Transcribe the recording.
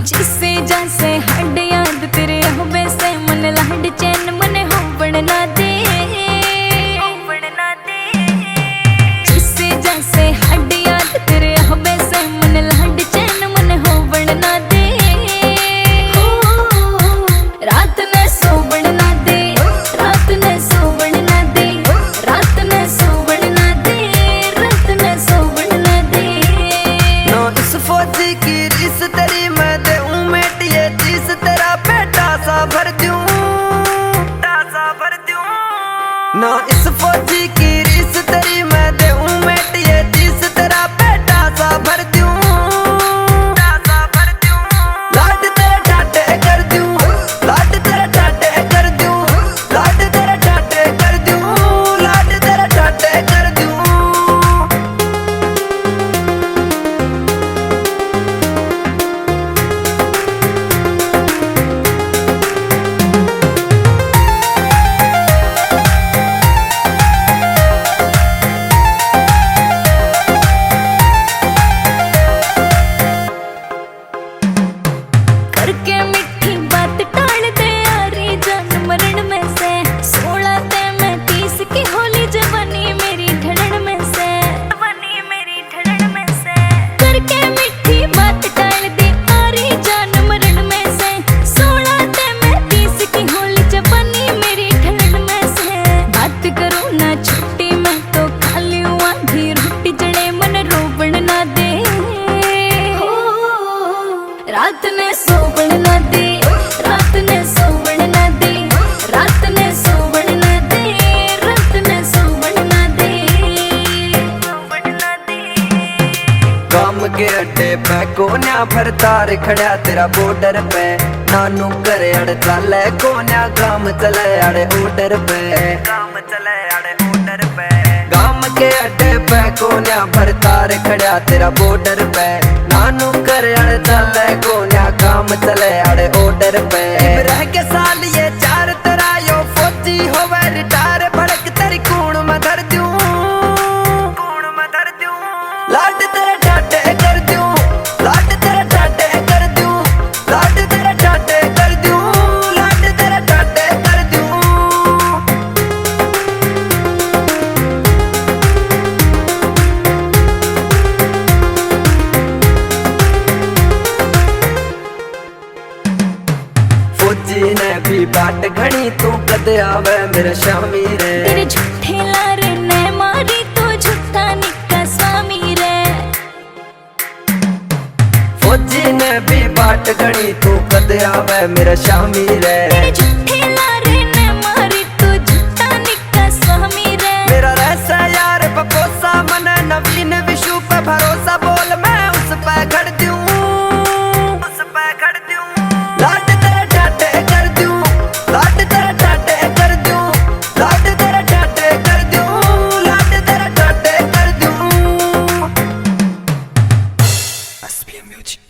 जिसे जैसे हड याद तेरे हो वैसे मन लाड चैन मन हो बनना दे जिसे जैसे हड याद तेरे हो वैसे मन लाड चैन मन हो बनना दे रात न सो बनना दे रात न सो बनना दे रात न सो बनना दे रात न सो बनना दे नो इस फौजी की रिस तेरी मैं दे उमेट ये चीज तेरा बेटा सा भर दूं ना इस फौजी की रिस तेरी मैं दे उमेट ये चीज तेरा बेटा सा भर दूं लाड तेरे टाटे कर दूं लाड तेरे टाटे कर दूं लाड तेरे टाटे कर दूं लाड तेरे टाटे कर दूं करके मीठी बात टाल दे यारी जान मरण में से 16 ते मैं 30 की होली जवानी मेरी ढड़न में से करके मीठी बात टाल दे यारी जान मरण में से 16 ते मैं 30 की होली जवानी मेरी ढड़न में से बात करो ना छुट्टी मैं तो खाली हुआ आधी रोटी जड़े मन रोबण ना दे रात ने सो बनना दे रात ने सो बनना दे रात ने सो बनना दे रात ने सो बनना दे काम के अड्डे पे कोन्या भरतार खड़ा तेरा बॉर्डर पे नानू करे अड़ चाले कोन्या काम चले अड़े ऑर्डर पे काम के अड्डे पे कोन्या भरतार खड़ा तेरा बॉर्डर पे नानू करे अड़ चाले कोन्या काम चले अड़े ऑर्डर पे रह के साल ये 4 तेरा यो फौजी होवे रिटायर भड़क तेरी कूण में धर दूं लाड तेरे टाटे कर दूं लाड तेरे टाटे कर दूं लाड तेरे टाटे कर दूं लाड तेरे टाटे कर दूं फौजी ने भी बाट घनी तू कदे आवे मेरे शामी रे तेरे झूठे लारे ने मारी तो झूठा निक्का स्वामी रे फौजी ने भी बाट घनी तू कदे आवे मेरे शामी रे तेरे झूठे लारे ने मारी तो झूठा निक्का स्वामी रे मेरा रहसा यार पपोसा मन नवीन विशु पे भरोसा बोल मैं उस पे खड़ दूं लाड तेरे टाटे कर दूं लाड तेरे टाटे कर दूं लाड तेरे टाटे कर दूं लाड तेरे टाटे कर दूं एसपीएम म्यूजिक।